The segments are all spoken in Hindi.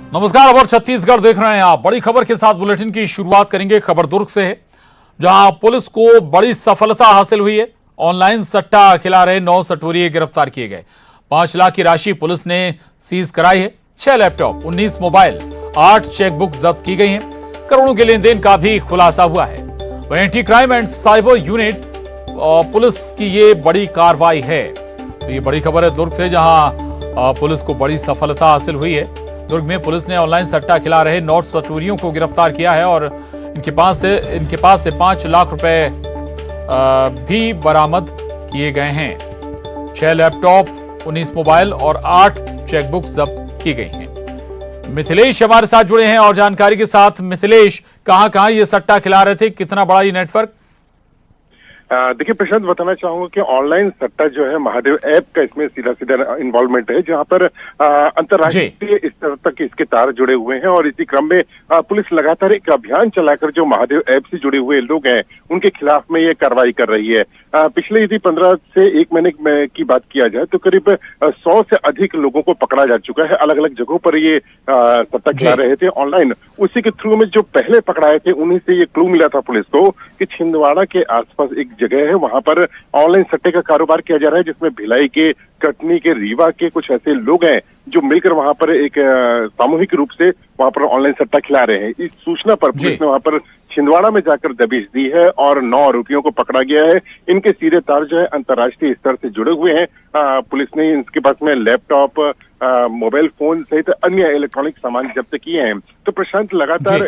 नमस्कार, खबर छत्तीसगढ़ देख रहे हैं आप। बड़ी खबर के साथ बुलेटिन की शुरुआत करेंगे। खबर दुर्ग से है, जहां पुलिस को बड़ी सफलता हासिल हुई है। ऑनलाइन सट्टा खिला रहे 9 सटोरिये गिरफ्तार किए गए। 5 लाख की राशि पुलिस ने सीज कराई है। 6 लैपटॉप, 19 मोबाइल, 8 चेकबुक जब्त की गई हैं। करोड़ों के लेन देन का भी खुलासा हुआ है। वहीं anti crime and cyber unit police की ये बड़ी कार्रवाई है। तो ये बड़ी खबर है दुर्ग से, जहां पुलिस को बड़ी सफलता हासिल हुई है। दुर्ग में पुलिस ने ऑनलाइन सट्टा खिला रहे 9 सटोरियों को गिरफ्तार किया है और इनके पास से 5 लाख रुपए भी बरामद किए गए हैं। 6 लैपटॉप, 19 मोबाइल और 8 चेकबुक जब्त की गई हैं। मिथिलेश हमारे साथ जुड़े हैं और जानकारी के साथ। मिथिलेश, कहां ये सट्टा खिला रहे थे, कितना बड़ा ये नेटवर्क? देखिए प्रशांत, बताना चाहूंगा कि ऑनलाइन सट्टा जो है महादेव ऐप का इसमें सीधा इन्वॉल्वमेंट है, जहां पर अंतर्राष्ट्रीय स्तर तक इसके तार जुड़े हुए हैं। और इसी क्रम में पुलिस लगातार एक अभियान चलाकर जो महादेव ऐप से जुड़े हुए लोग हैं उनके खिलाफ में ये कार्रवाई कर रही है। पिछले यदि 15 से 1 महीने की बात किया जाए तो करीब 100 से अधिक लोगों को पकड़ा जा चुका है। अलग अलग जगहों पर ये सट्टा खिला रहे थे ऑनलाइन। उसी के थ्रू में जो पहले पकड़ाए थे उन्हीं से ये क्लू मिला था पुलिस को कि छिंदवाड़ा के आसपास एक जगह है, वहां पर ऑनलाइन सट्टे का कारोबार किया जा रहा है, जिसमें भिलाई के, कटनी के, रीवा के कुछ ऐसे लोग हैं जो मिलकर वहां पर एक सामूहिक रूप से वहां पर ऑनलाइन सट्टा खिला रहे हैं। इस सूचना पर पुलिस ने वहां पर छिंदवाड़ा में जाकर दबिश दी है और 9 आरोपियों को पकड़ा गया है। इनके सीधे तार जो है अंतर्राष्ट्रीय स्तर से जुड़े हुए हैं। पुलिस ने इनके पास में लैपटॉप, मोबाइल फोन सहित अन्य इलेक्ट्रॉनिक सामान जब्त किए हैं। तो प्रशांत, लगातार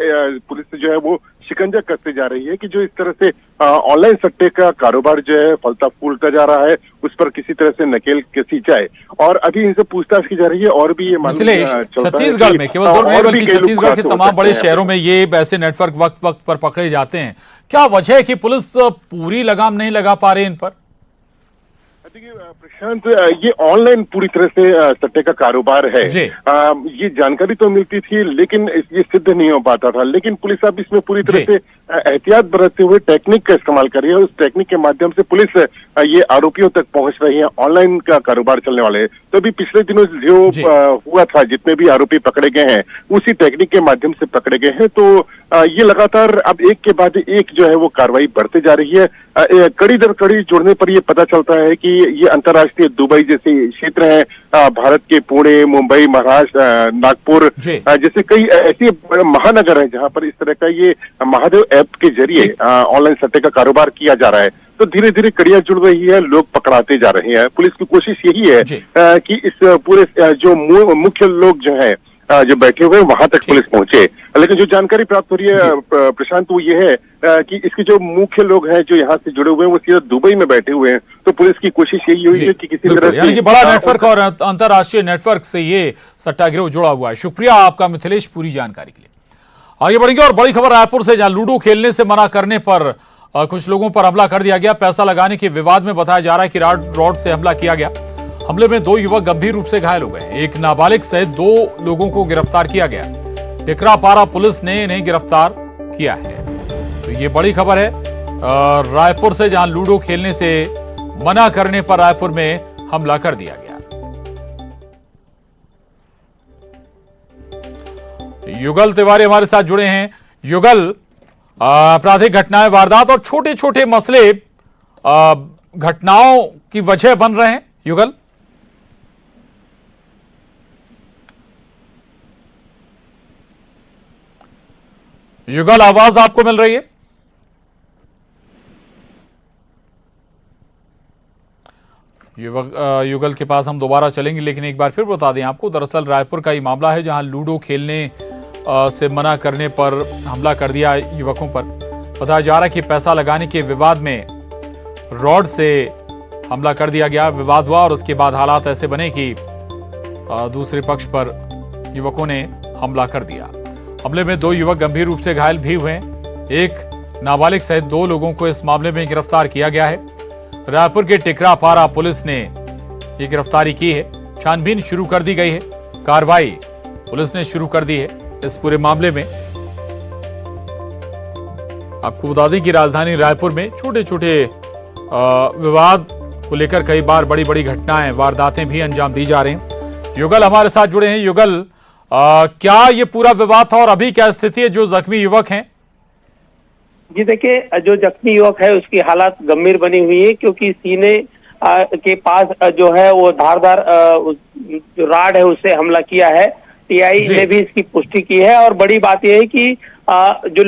पुलिस जो है वो शिकंजा कसते जा रही है कि जो इस तरह से ऑनलाइन सट्टे का कारोबार जो है फलता फूलता जा रहा है, उस पर किसी तरह से नकेल कसी जाए। और अभी इनसे पूछताछ की जा रही है। और भी ये छत्तीसगढ़ में, केवल दुर्ग में बल्कि छत्तीसगढ़ के तमाम बड़े शहरों में ये ऐसे नेटवर्क वक्त वक्त पर पकड़े जाते हैं। क्या वजह है कि पुलिस पूरी लगाम नहीं लगा पा रही इन पर? देखिए प्रशांत, ये ऑनलाइन पूरी तरह से सट्टे का कारोबार है। ये जानकारी तो मिलती थी लेकिन ये सिद्ध नहीं हो पाता था। लेकिन पुलिस अब इसमें पूरी तरह से एहतियात बरतते हुए टेक्निक का इस्तेमाल कर रही है। उस टेक्निक के माध्यम से पुलिस ये आरोपियों तक पहुंच रही है, ऑनलाइन का कारोबार चलने वाले। तो अभी पिछले दिनों जो हुआ था, जितने भी आरोपी पकड़े गए हैं उसी टेक्निक के माध्यम से पकड़े गए हैं। तो ये लगातार अब एक के बाद एक जो है वो कार्रवाई बढ़ते जा रही है। कड़ी दर कड़ी जुड़ने पर ये पता चलता है कि ये अंतर्राष्ट्रीय दुबई जैसे क्षेत्र है, भारत के पुणे, मुंबई, महाराष्ट्र, नागपुर जैसे कई ऐसे महानगर हैं जहां पर इस तरह का ये महादेव ऐप के जरिए ऑनलाइन सट्टे का कारोबार किया जा रहा है। तो धीरे धीरे कड़ियां जुड़ रही है, लोग पकड़ाते जा रहे हैं। पुलिस की कोशिश यही है कि इस पूरे जो मुख्य लोग जो है जो बैठे हुए वहां तक पुलिस पहुंचे। लेकिन जो जानकारी प्राप्त हो रही है प्रशांत, वो ये है कि इसके जो मुख्य लोग हैं जो यहाँ से जुड़े हुए हैं वो सीधा दुबई में बैठे हुए हैं। तो पुलिस की कोशिश यही हुई है कि किसी तरह से, यानी कि बड़ा नेटवर्क और अंतर्राष्ट्रीय नेटवर्क से ये सट्टा गिरोह जुड़ा हुआ है। शुक्रिया आपका मिथिलेश, पूरी जानकारी के लिए। आगे बढ़ेंगे और बड़ी खबर रायपुर से, जहां लूडो खेलने से मना करने पर कुछ लोगों पर हमला कर दिया गया। पैसा लगाने के विवाद में बताया जा रहा है कि रॉड से हमला किया गया। हमले में 2 युवक गंभीर रूप से घायल हो गए। एक नाबालिग सहित 2 लोगों को गिरफ्तार किया गया। टिकरापारा पुलिस ने इन्हें गिरफ्तार किया है। तो ये बड़ी खबर है रायपुर से, जहां लूडो खेलने से मना करने पर रायपुर में हमला कर दिया गया। युगल तिवारी हमारे साथ जुड़े हैं। युगल, आपराधिक घटनाएं, वारदात और छोटे छोटे मसले घटनाओं की वजह बन रहे हैं। युगल, युगल, आवाज आपको मिल रही है? युगल के पास हम दोबारा चलेंगे, लेकिन एक बार फिर बता दें आपको, दरअसल रायपुर का ये मामला है जहां लूडो खेलने से मना करने पर हमला कर दिया युवकों पर। बताया जा रहा है कि पैसा लगाने के विवाद में रॉड से हमला कर दिया गया। विवाद हुआ और उसके बाद हालात ऐसे बने कि दूसरे पक्ष पर युवकों ने हमला कर दिया। हमले में 2 युवक गंभीर रूप से घायल भी हुए। एक नाबालिग सहित 2 लोगों को इस मामले में गिरफ्तार किया गया है। रायपुर के टिकरापारा पुलिस ने ये गिरफ्तारी की है। छानबीन शुरू कर दी गई है। कार्रवाई पुलिस ने शुरू कर दी है इस पूरे मामले में। आपको बता दें कि राजधानी रायपुर में छोटे छोटे विवाद को लेकर कई बार बड़ी बड़ी घटनाएं, वारदातें भी अंजाम दी जा रही हैं। युगल हमारे साथ जुड़े हैं। युगल, क्या ये पूरा विवाद था और अभी क्या स्थिति है जो जख्मी युवक हैं? जी देखिए, जो जख्मी युवक है उसकी हालत गंभीर बनी हुई है, क्योंकि सीने के पास जो है वो धारदार जो राड है उससे हमला किया है। टीआई ने भी इसकी पुष्टि की है। और बड़ी बात यह है कि जो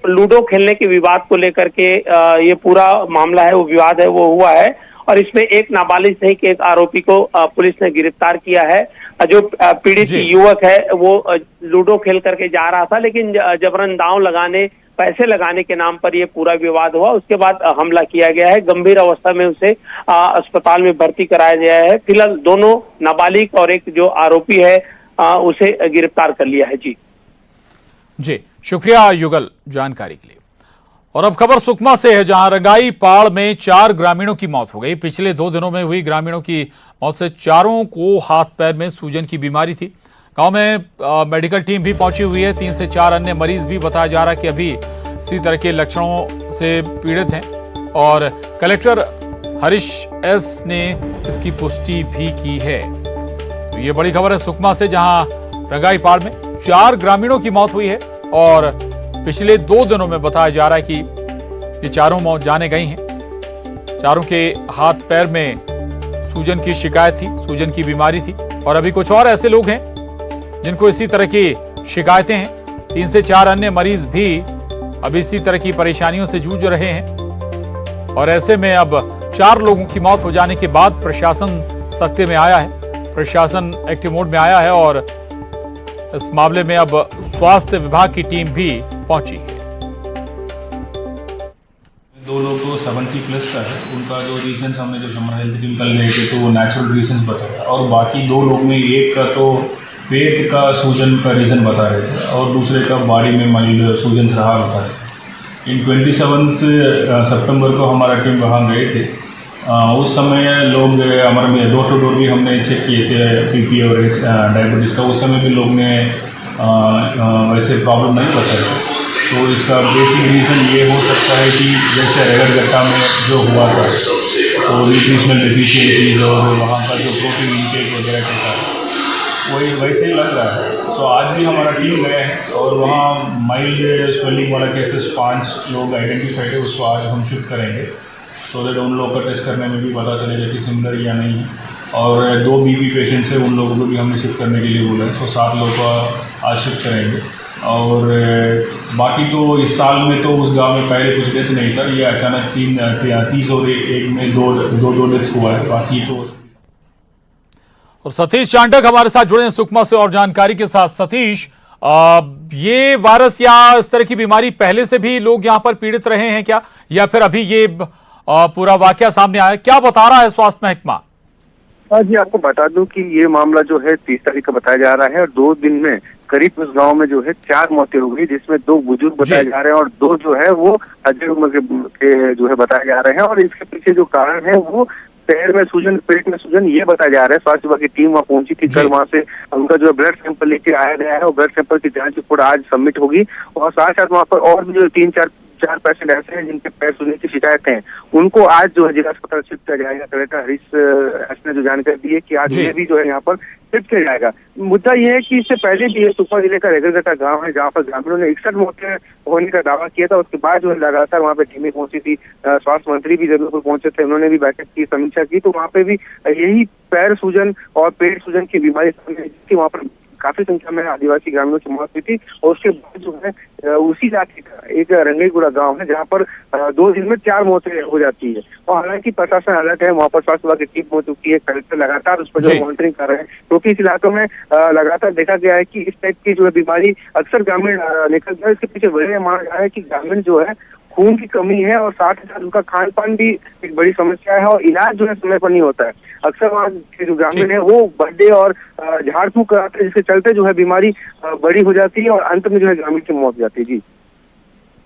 लूडो खेलने के विवाद को लेकर के ये पूरा मामला है, वो विवाद है वो हुआ है। और इसमें एक नाबालिग सहित एक आरोपी को पुलिस ने गिरफ्तार किया है। जो पीड़ित युवक है वो लूडो खेल करके जा रहा था, लेकिन जबरन दांव लगाने, पैसे लगाने के नाम पर ये पूरा विवाद हुआ। उसके बाद हमला किया गया है। गंभीर अवस्था में उसे अस्पताल में भर्ती कराया गया है। फिलहाल दोनों नाबालिग और एक जो आरोपी है उसे गिरफ्तार कर लिया है। जी शुक्रिया युगल जानकारी के लिए। और अब खबर सुकमा से है, जहां रंगाई पाड़ में 4 ग्रामीणों की मौत हो गई। पिछले 2 दिनों में हुई ग्रामीणों की मौत से चारों को हाथ पैर में सूजन की बीमारी थी। गांव में मेडिकल टीम भी पहुंची हुई है। 3 से 4 अन्य मरीज भी बताया जा रहा है कि अभी इसी तरह के लक्षणों से पीड़ित हैं। और कलेक्टर हरीश एस ने इसकी पुष्टि भी की है। तो ये बड़ी खबर है सुकमा से, जहां रंगाई पाड़ में 4 ग्रामीणों की मौत हुई है और पिछले 2 दिनों में बताया जा रहा है कि ये चारों मौत जाने गई हैं। चारों के हाथ पैर में सूजन की शिकायत थी, सूजन की बीमारी थी। और अभी कुछ और ऐसे लोग हैं जिनको इसी तरह की शिकायतें हैं। 3 से 4 अन्य मरीज भी अभी इसी तरह की परेशानियों से जूझ रहे हैं। और ऐसे में अब 4 लोगों की मौत हो जाने के बाद प्रशासन सख्ते में आया है, प्रशासन एक्टिव मोड में आया है और इस मामले में अब स्वास्थ्य विभाग की टीम भी पहुंची है। 2 लोग तो 70+ का है, उनका जो रीजन हमने जब हमारा हेल्थ टीम कल गए थे तो वो नेचुरल रीजन बताया। और बाकी 2 लोग में एक का तो पेट का सूजन का रीज़न बता रहे थे और दूसरे का बॉडी में माइल्ड सूजन रहा बता रहे थे। इन 27 सितंबर को हमारा टीम वहाँ गए थे। उस समय लोग हमारे में डोर टू डोर भी हमने चेक किए थे पीपी और डायबिटीज़ का। उस समय भी लोग ने वैसे प्रॉब्लम नहीं बताया। तो इसका बेसिक रीज़न ये हो सकता है कि जैसे रेगरगट्टा में जो हुआ था तो न्यूट्रिशनल डेफिशिएंसीज और वहाँ का जो प्रोटीन इंटेक वगैरह के कारण वही वैसे ही लग रहा है। तो आज भी हमारा टीम गया है और वहाँ माइल्ड स्वेलिंग वाला केसेस 5 लोग आइडेंटिफाइड है, उसको आज हम शिफ्ट करेंगे सो दैट उन लोगों का टेस्ट करने में भी पता चलेगा कि सिमिलर या नहीं है। और 2 बीपी पेशेंट्स हैं, उन लोगों को भी हमने शिफ्ट करने के लिए बोला है। सो 7 लोगों का आज शिफ्ट करेंगे। और बाकी तो इस साल में तो उस गांव में पहले कुछ डेथ नहीं था, ये अचानक 30 और एक में दो डेथ हुआ है। बाकी तो और सतीश चांडक हमारे साथ जुड़े हैं सुकमा से और जानकारी के साथ। सतीश, ये वायरस या इस तरह की बीमारी पहले से भी लोग यहाँ पर पीड़ित रहे हैं क्या, या फिर अभी ये पूरा वाकया सामने आया? क्या बता रहा है स्वास्थ्य महकमा? जी आपको बता दूं कि ये मामला जो है 30 तारीख का बताया जा रहा है और 2 दिन में करीब उस गांव में जो है 4 मौतें हो गई, जिसमें 2 बुजुर्ग बताए जा रहे हैं और 2 जो है वो हजर उम्र के जो है बताए जा रहे हैं। और इसके पीछे जो कारण है वो पैर में सूजन, पेट में सूजन, ये बताया जा रहा है। स्वास्थ्य विभाग की टीम वहाँ पहुंची थी कल, वहाँ से उनका जो ब्लड सैंपल लेके आया गया है और ब्लड सैंपल की जांच रिपोर्ट आज सबमिट होगी। और साथ साथ वहाँ पर और भी जो 3-4 पेशेंट ऐसे हैं जिनके पैर सूजन की शिकायत है, उनको आज जो है जिला अस्पताल शिफ्ट किया जाएगा। कलेक्टर हरीश एस ने जो जानकारी दी है कि आज ये भी जो है यहाँ पर शिफ्ट किया जाएगा। मुद्दा ये है कि इससे पहले भी ये सुकमा जिले का रेगरगट्टा गांव है जहाँ पर ग्रामीणों ने 61 मौतें होने का दावा किया था। उसके बाद जो है लगातार वहाँ पे टीमें पहुंची थी, स्वास्थ्य मंत्री भी जगह पर पहुंचे थे, उन्होंने भी बैठक की, समीक्षा की। तो वहाँ पे भी यही पैर सूजन और पेट सूजन की बीमारी थी। वहाँ पर काफी संख्या में आदिवासी ग्रामीणों की मौत हुई थी। और उसके बाद जो है उसी इलाके का एक रंगईगुड़ा गांव है जहां पर 2 दिन में 4 मौतें हो जाती है। और हालांकि प्रशासन अलर्ट है, वहां पर स्वास्थ्य विभाग की टीम पहुंच चुकी है, कलेक्टर लगातार उस पर जो मॉनिटरिंग कर रहे हैं, क्योंकि इस इलाकों में लगातार देखा गया है कि इस टाइप की जो है बीमारी अक्सर ग्रामीण निकल है। इसके पीछे वजह माना जा रहा है कि ग्रामीण जो है खून की कमी है और साथ ही साथ उनका खान पान भी एक बड़ी समस्या है और इलाज जो है समय पर नहीं होता है। अक्सर वहाँ के जो ग्रामीण है वो बर्थडे और झाड़ फूक कराते हैं, जिसके चलते जो है बीमारी बड़ी हो जाती है और अंत में जो है ग्रामीण की मौत हो जाती है। जी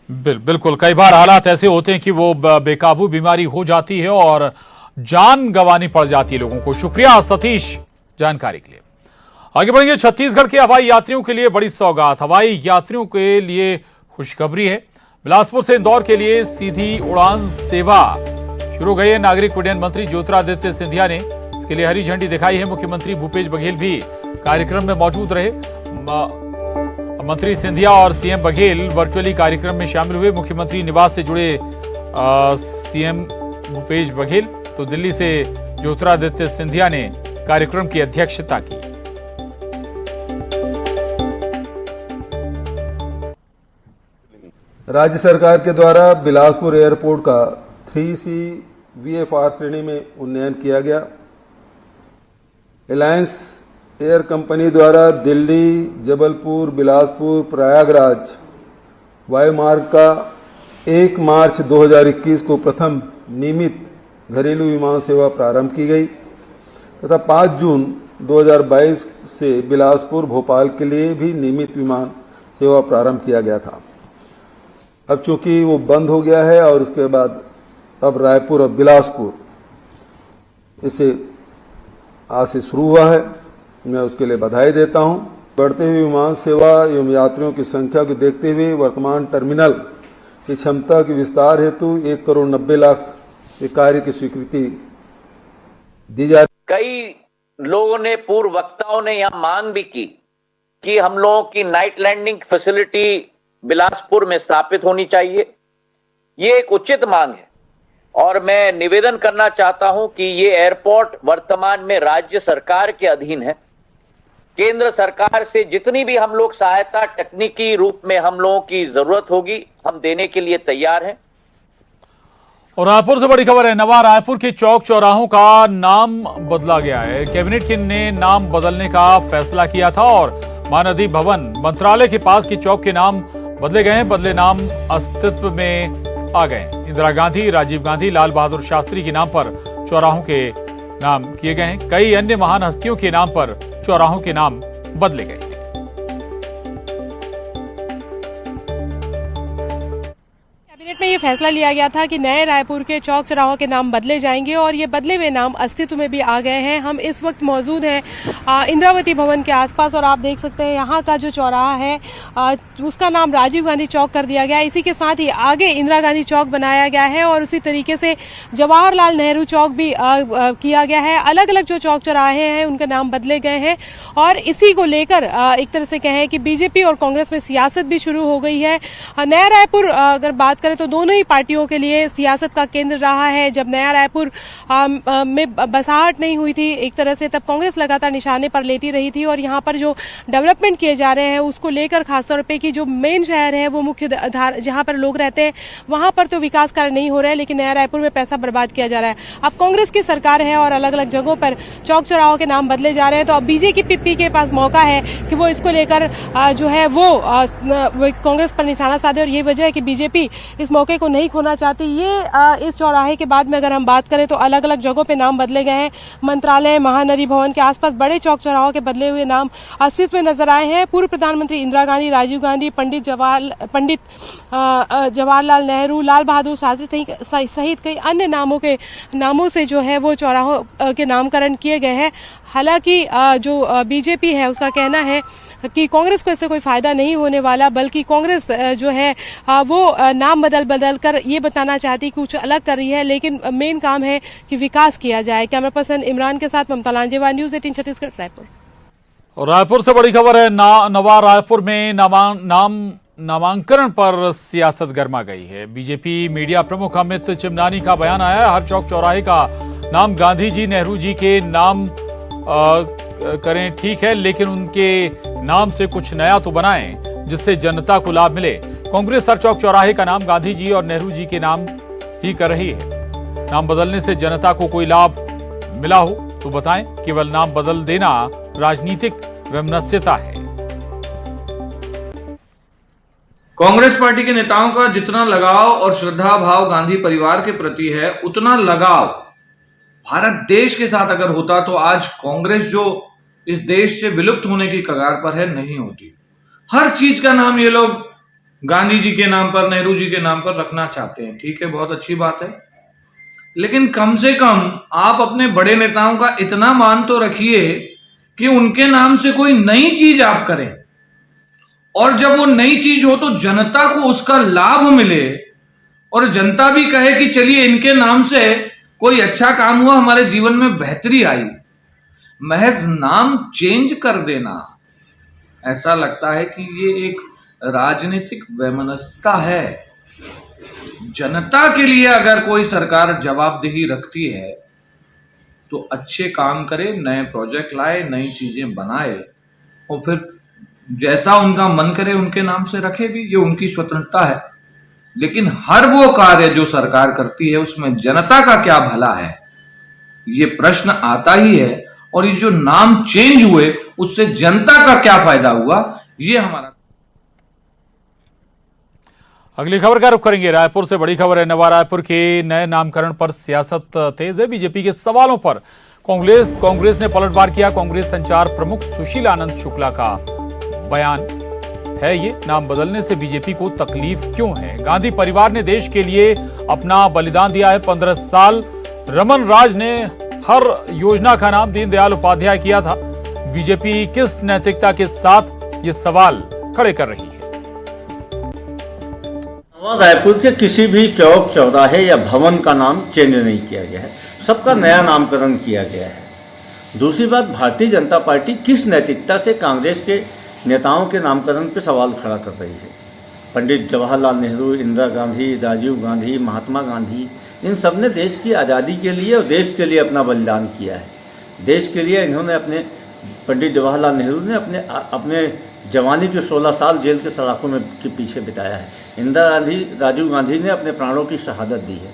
बिल्कुल, कई बार हालात ऐसे होते हैं कि वो बेकाबू बीमारी हो जाती है और जान गंवानी पड़ जाती है लोगों को। शुक्रिया सतीश जानकारी के लिए। आगे बढ़ेंगे। छत्तीसगढ़ के हवाई यात्रियों के लिए बड़ी सौगात। हवाई यात्रियों के लिए खुशखबरी है। बिलासपुर से इंदौर के लिए सीधी उड़ान सेवा शुरू गई है। नागरिक उड्डयन मंत्री ज्योतिरादित्य सिंधिया ने इसके लिए हरी झंडी दिखाई है। मुख्यमंत्री भूपेश बघेल भी कार्यक्रम में मौजूद रहे। मंत्री सिंधिया और सीएम बघेल वर्चुअली कार्यक्रम में शामिल हुए। मुख्यमंत्री निवास से जुड़े सीएम भूपेश बघेल तो दिल्ली से ज्योतिरादित्य सिंधिया ने कार्यक्रम की अध्यक्षता की। राज्य सरकार के द्वारा बिलासपुर एयरपोर्ट का 3C VFR श्रेणी में उन्नयन किया गया। एलायंस एयर कंपनी द्वारा दिल्ली, जबलपुर, बिलासपुर, प्रयागराज वायुमार्ग का 1 मार्च 2021 को प्रथम नियमित घरेलू विमान सेवा प्रारंभ की गई तथा 5 जून 2022 से बिलासपुर, भोपाल के लिए भी नियमित विमान सेवा प्रारंभ किया गया था। अब चूंकि वो बंद हो गया है और उसके बाद अब रायपुर और बिलासपुर इसे आज से शुरू हुआ है, मैं उसके लिए बधाई देता हूं। बढ़ते हुए विमान सेवा एवं यात्रियों की संख्या को देखते हुए वर्तमान टर्मिनल की क्षमता के विस्तार हेतु 1,90,00,000 के कार्य की स्वीकृति दी जा रही। कई लोगों ने, पूर्व वक्ताओं ने यहां मांग भी की कि हम लोगों की नाइट लैंडिंग फैसिलिटी बिलासपुर में स्थापित होनी चाहिए। ये एक उचित मांग है और मैं निवेदन करना चाहता हूं कि ये एयरपोर्ट वर्तमान में राज्य सरकार के अधीन है। केंद्र सरकार से जितनी भी हम लोग सहायता तकनीकी रूप में हम लोगों की जरूरत होगी, हम देने के लिए तैयार हैं। और रायपुर से बड़ी खबर है, नवा रायपुर के चौक चौराहों का नाम बदला गया है। कैबिनेट ने नाम बदलने का फैसला किया था और महानदी भवन मंत्रालय के पास के चौक के नाम बदले गए हैं। बदले नाम अस्तित्व में आ गए। इंदिरा गांधी, राजीव गांधी, लाल बहादुर शास्त्री के नाम पर चौराहों के नाम किए गए हैं। कई अन्य महान हस्तियों के नाम पर चौराहों के नाम बदले गए हैं। कैबिनेट में ये फैसला लिया गया था कि नए रायपुर के चौक चौराहों के नाम बदले जाएंगे और ये बदले हुए नाम अस्तित्व में भी आ गए हैं। हम इस वक्त मौजूद हैं इंदिरावती भवन के आसपास और आप देख सकते हैं यहाँ का जो चौराहा है उसका नाम राजीव गांधी चौक कर दिया गया है। इसी के साथ ही आगे इंदिरा गांधी चौक बनाया गया है और उसी तरीके से जवाहरलाल नेहरू चौक भी किया गया है। अलग अलग जो चौक चौराहे हैं उनके नाम बदले गए हैं और इसी को लेकर एक तरह से कहें कि बीजेपी और कांग्रेस में सियासत भी शुरू हो गई है। नया रायपुर अगर बात करें तो दोनों ही पार्टियों के लिए सियासत का केंद्र रहा है। जब नया रायपुर में बसाहट नहीं हुई थी एक तरह से, तब कांग्रेस लगातार निशाने पर लेती रही थी और यहाँ पर जो डेवलपमेंट किए जा रहे हैं उसको लेकर खासतौर पे कि जो मेन शहर है वो मुख्य धार जहाँ पर लोग रहते हैं वहां पर तो विकास कार्य नहीं हो रहा है, लेकिन नया रायपुर में पैसा बर्बाद किया जा रहा है। अब कांग्रेस की सरकार है और अलग अलग जगहों पर चौक चौराहों के नाम बदले जा रहे हैं, तो अब बीजेपी के पास मौका है कि वो इसको लेकर जो है वो कांग्रेस पर निशाना साधे और यही वजह है कि बीजेपी इस मौके को नहीं खोना चाहती। ये इस चौराहे के बाद में अगर हम बात करें तो अलग अलग जगहों पे नाम बदले गए हैं। मंत्रालय, महानदी भवन के आसपास बड़े चौक चौराहों के बदले हुए नाम अस्तित्व में नजर आए हैं। पूर्व प्रधानमंत्री इंदिरा गांधी, राजीव गांधी, पंडित जवाहरलाल नेहरू, लाल बहादुर शास्त्री सहित कई अन्य नामों से जो है वो चौराहों के नामकरण किए गए हैं। हालांकि जो बीजेपी है उसका कहना है कि कांग्रेस को इससे कोई फायदा नहीं होने वाला, बल्कि कांग्रेस जो है वो नाम बदल कर ये बताना चाहती कुछ अलग कर रही है, लेकिन मेन काम है कि विकास किया जाए। कैमरा पर्सन इमरान के साथ ममता लांजेवाल, न्यूज़ 18 छत्तीसगढ़, रायपुर। और रायपुर से बड़ी खबर है, नवा रायपुर में नामांकन पर सियासत गर्मा गई है। बीजेपी मीडिया प्रमुख अमित चिमनानी का बयान आया है, हर चौक चौराहे का नाम गांधी जी, नेहरू जी के नाम करें ठीक है, लेकिन उनके नाम से कुछ नया तो बनाएं जिससे जनता को लाभ मिले। कांग्रेस हर चौक चौराहे का नाम गांधी जी और नेहरू जी के नाम ही कर रही है। नाम बदलने से जनता को कोई लाभ मिला हो तो बताएं। केवल नाम बदल देना राजनीतिक वैमनस्यता है। कांग्रेस पार्टी के नेताओं का जितना लगाव और श्रद्धा भाव गांधी परिवार के प्रति है, उतना लगाव भारत देश के साथ अगर होता तो आज कांग्रेस जो इस देश से विलुप्त होने की कगार पर है नहीं होती। हर चीज का नाम ये लोग गांधी जी के नाम पर, नेहरू जी के नाम पर रखना चाहते हैं। ठीक है, बहुत अच्छी बात है, लेकिन कम से कम आप अपने बड़े नेताओं का इतना मान तो रखिए कि उनके नाम से कोई नई चीज आप करें और जब वो नई चीज हो तो जनता को उसका लाभ मिले और जनता भी कहे कि चलिए इनके नाम से कोई अच्छा काम हुआ, हमारे जीवन में बेहतरी आई। महज नाम चेंज कर देना ऐसा लगता है कि ये एक राजनीतिक वैमनस्यता है। जनता के लिए अगर कोई सरकार जवाबदेही रखती है तो अच्छे काम करे, नए प्रोजेक्ट लाए, नई चीजें बनाए और फिर जैसा उनका मन करे उनके नाम से रखे भी, ये उनकी स्वतंत्रता है। लेकिन हर वो कार्य जो सरकार करती है उसमें जनता का क्या भला है, ये प्रश्न आता ही है। और ये जो नाम चेंज हुए उससे जनता का क्या फायदा हुआ, ये हमारा। अगली खबर का रुख करेंगे। रायपुर से बड़ी खबर है। नवा रायपुर के नए नामकरण पर सियासत तेज है। बीजेपी के सवालों पर कांग्रेस ने पलटवार किया। कांग्रेस संचार प्रमुख सुशील आनंद शुक्ला का बयान है ये, नाम बदलने से बीजेपी को तकलीफ क्यों है। गांधी परिवार ने देश के लिए अपना बलिदान दिया है। 15 साल रमन राज ने हर योजना का नाम दीनदयाल उपाध्याय किया था। बीजेपी किस नैतिकता के साथ ये सवाल खड़े कर रही है। नवा रायपुर के किसी भी चौक चौराहे या भवन का नाम चेंज नहीं किया गया है, सबका नया नामकरण किया गया है। दूसरी बात, भारतीय जनता पार्टी किस नैतिकता से कांग्रेस के नेताओं के नामकरण पर सवाल खड़ा कर रही है। पंडित जवाहरलाल नेहरू, इंदिरा गांधी, राजीव गांधी, महात्मा गांधी, इन सब ने देश की आज़ादी के लिए और देश के लिए अपना बलिदान किया है। देश के लिए इन्होंने अपने पंडित जवाहरलाल नेहरू ने अपने जवानी के 16 साल जेल के सलाखों में के पीछे बिताया है। इंदिरा गांधी, राजीव गांधी ने अपने प्राणों की शहादत दी है।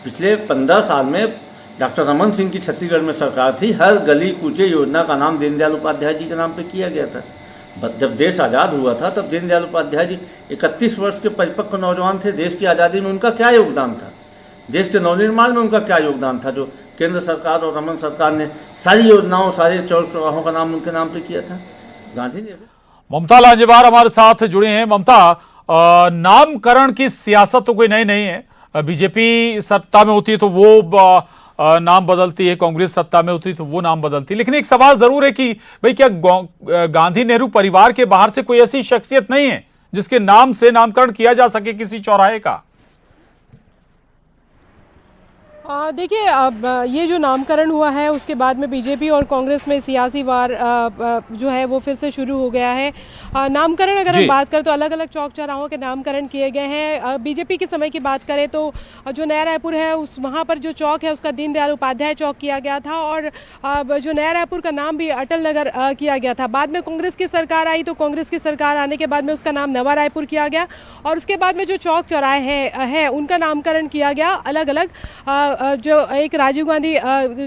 पिछले 15 साल में डॉक्टर रमन सिंह की छत्तीसगढ़ में सरकार थी, हर गली कूचे योजना का नाम दीनदयाल उपाध्याय जी के नाम पे किया गया था। जब देश आज़ाद हुआ था तब दीनदयाल उपाध्याय जी 31 वर्ष के परिपक्व नौजवान थे। देश की आज़ादी में उनका क्या योगदान था, देश के नवनिर्माण में उनका क्या योगदान था, जो केंद्र सरकार और रमन सरकार ने सारी योजनाओं, सारे चौक चौराहों का नाम उनके नाम पे किया था। गांधी ने। ममता लांजेवार हमारे साथ जुड़े हैं। ममता, नामकरण की सियासत तो कोई नई नहीं है। बीजेपी सत्ता में होती है तो वो नाम बदलती है, कांग्रेस सत्ता में होती है तो वो नाम बदलती है। लेकिन एक सवाल जरूर है कि भाई क्या गांधी नेहरू परिवार के बाहर से कोई ऐसी शख्सियत नहीं है जिसके नाम से नामकरण किया जा सके किसी चौराहे का? देखिए, अब ये जो नामकरण हुआ है उसके बाद में बीजेपी और कांग्रेस में सियासी वार जो है वो फिर से शुरू हो गया है। नामकरण अगर हम बात करें तो अलग अलग चौक चौराहों के नामकरण किए गए हैं। बीजेपी के समय की बात करें तो जो नया रायपुर है उस वहाँ पर जो चौक है उसका दीनदयाल उपाध्याय चौक किया गया था और जो नया रायपुर का नाम भी अटल नगर किया गया था। बाद में कांग्रेस की सरकार आई तो कांग्रेस की सरकार आने के बाद में उसका नाम नवा रायपुर किया गया और उसके बाद में जो चौक चौराहे हैं उनका नामकरण किया गया अलग अलग। जो एक राजीव गांधी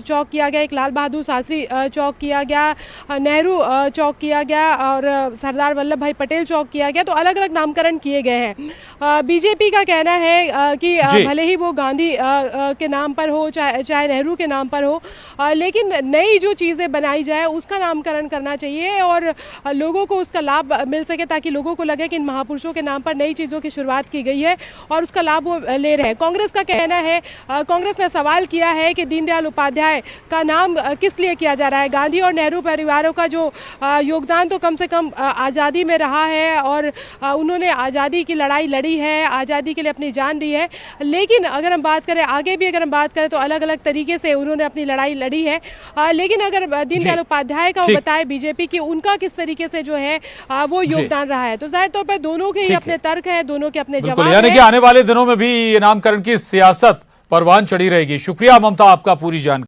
चौक किया गया, एक लाल बहादुर शास्त्री चौक किया गया, नेहरू चौक किया गया और सरदार वल्लभ भाई पटेल चौक किया गया। तो अलग अलग नामकरण किए गए हैं। बीजेपी का कहना है कि भले ही वो गांधी के नाम पर हो चाहे नेहरू के नाम पर हो, लेकिन नई जो चीज़ें बनाई जाए उसका नामकरण करना चाहिए और लोगों को उसका लाभ मिल सके ताकि लोगों को लगे कि इन महापुरुषों के नाम पर नई चीज़ों की शुरुआत की गई है और उसका लाभ वो ले रहे हैं। कांग्रेस का कहना है, कांग्रेस ने सवाल किया है कि दीनदयाल उपाध्याय का नाम किस लिए किया जा रहा है। गांधी और नेहरू परिवारों का जो योगदान तो कम से कम आज़ादी में रहा है और उन्होंने आज़ादी की लड़ाई लड़ी है, आज़ादी के लिए अपनी जान दी है। लेकिन अगर हम बात करें आगे भी अगर हम बात करें तो अलग अलग तरीके से उन्होंने अपनी लड़ाई लड़ी है। लेकिन अगर दीनदयाल उपाध्याय का बताए बीजेपी की उनका किस तरीके से जो है वो योगदान रहा है, तो जाहिर तौर पर दोनों के ही अपने तर्क हैं, दोनों के अपने जवाब हैं। यानी कि आने वाले दिनों में भी नामकरण की सियासत परवान चढ़ी रहेगी। शुक्रिया ममता आपका पूरी जानकारी।